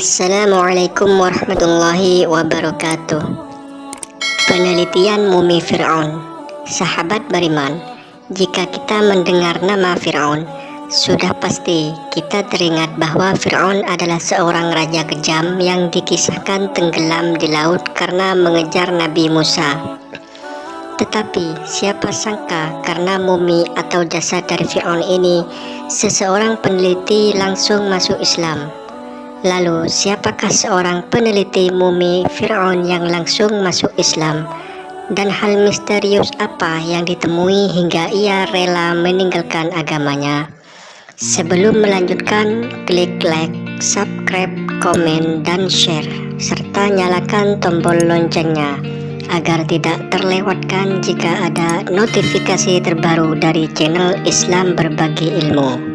Assalamualaikum warahmatullahi wabarakatuh. Penelitian mumi Fir'aun. Sahabat beriman, jika kita mendengar nama Fir'aun, sudah pasti kita teringat bahwa Fir'aun adalah seorang raja kejam yang dikisahkan tenggelam di laut karena mengejar Nabi Musa. Tetapi siapa sangka karena mumi atau jasad dari Fir'aun ini, seseorang peneliti langsung masuk Islam. Lalu siapakah seorang peneliti mumi Fir'aun yang langsung masuk Islam? Dan hal misterius apa yang ditemui hingga ia rela meninggalkan agamanya? Sebelum melanjutkan, klik like, subscribe, komen, dan share, serta nyalakan tombol loncengnya agar tidak terlewatkan jika ada notifikasi terbaru dari channel Islam Berbagi Ilmu.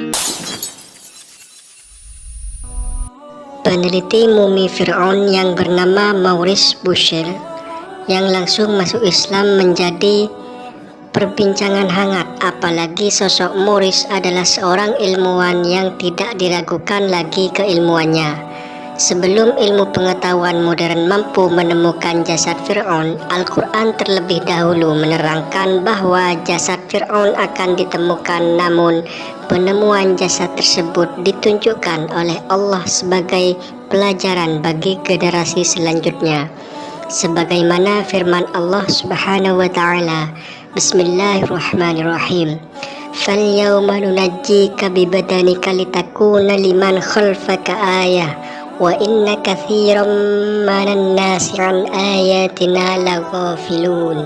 Peneliti mumi Fir'aun yang bernama Maurice Bucaille yang langsung masuk Islam menjadi perbincangan hangat, apalagi sosok Maurice adalah seorang ilmuwan yang tidak diragukan lagi keilmuannya. Sebelum ilmu pengetahuan modern mampu menemukan jasad Fir'aun, Al-Quran terlebih dahulu menerangkan bahwa jasad Fir'aun akan ditemukan, namun penemuan jasad tersebut ditunjukkan oleh Allah sebagai pelajaran bagi generasi selanjutnya. Sebagaimana firman Allah Subhanahu wa ta'ala, Bismillahirrahmanirrahim. Fal-yawma nunajjika bibadanika litakuna liman khalfaka ayah wa inna katsiran minan nasi an ayatina laghafilun,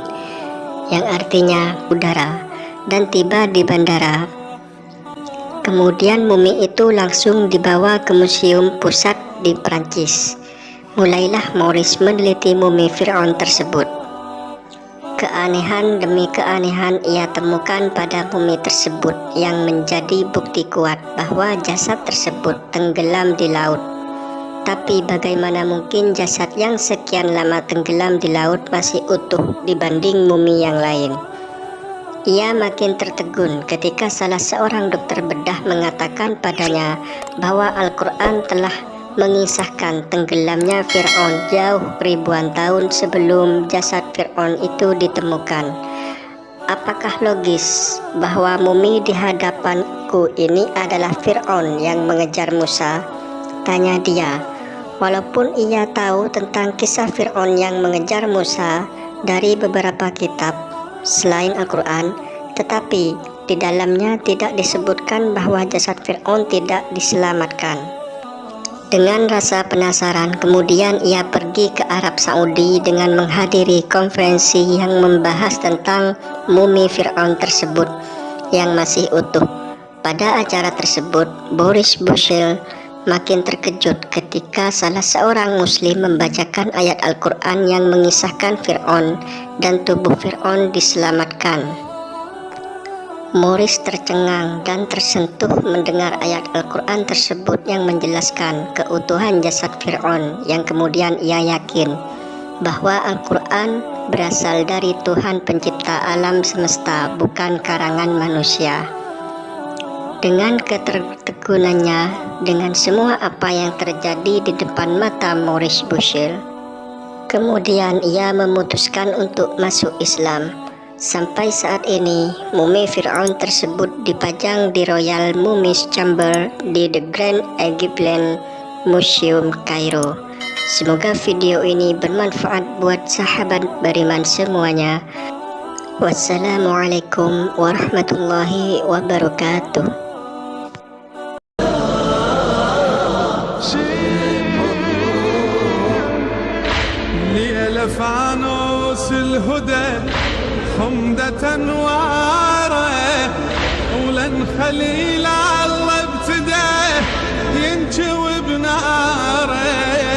yang artinya udara, dan tiba di bandara. Kemudian mumi itu langsung dibawa ke museum pusat di Prancis. Mulailah Maurice meneliti mumi Fir'aun tersebut. Keanehan demi keanehan ia temukan pada mumi tersebut yang menjadi bukti kuat bahwa jasad tersebut tenggelam di laut. Tapi bagaimana mungkin jasad yang sekian lama tenggelam di laut masih utuh dibanding mumi yang lain? Ia makin tertegun ketika salah seorang dokter bedah mengatakan padanya bahwa Al-Quran telah mengisahkan tenggelamnya Fir'aun jauh ribuan tahun sebelum jasad Fir'aun itu ditemukan. Apakah logis bahwa mumi di hadapanku ini adalah Fir'aun yang mengejar Musa? Tanya dia. Walaupun ia tahu tentang kisah Fir'aun yang mengejar Musa dari beberapa kitab selain Al-Quran, tetapi di dalamnya tidak disebutkan bahwa jasad Fir'aun tidak diselamatkan. Dengan rasa penasaran, kemudian ia pergi ke Arab Saudi dengan menghadiri konferensi yang membahas tentang mumi Fir'aun tersebut yang masih utuh. Pada acara tersebut, Maurice Bucaille makin terkejut ketika salah seorang muslim membacakan ayat Al-Quran yang mengisahkan Fir'aun dan tubuh Fir'aun diselamatkan. Maurice tercengang dan tersentuh mendengar ayat Al-Quran tersebut yang menjelaskan keutuhan jasad Fir'aun, yang kemudian ia yakin bahwa Al-Quran berasal dari Tuhan pencipta alam semesta, bukan karangan manusia. Dengan ketertegunannya, dengan semua apa yang terjadi di depan mata Maurice Bucaille, kemudian ia memutuskan untuk masuk Islam. Sampai saat ini, mumi Fir'aun tersebut dipajang di Royal Mummies Chamber di The Grand Egyptian Museum, Kairo. Semoga video ini bermanfaat buat sahabat beriman semuanya. Wassalamualaikum warahmatullahi wabarakatuh. فانوس الهدى حمدة وعارة ولن خليل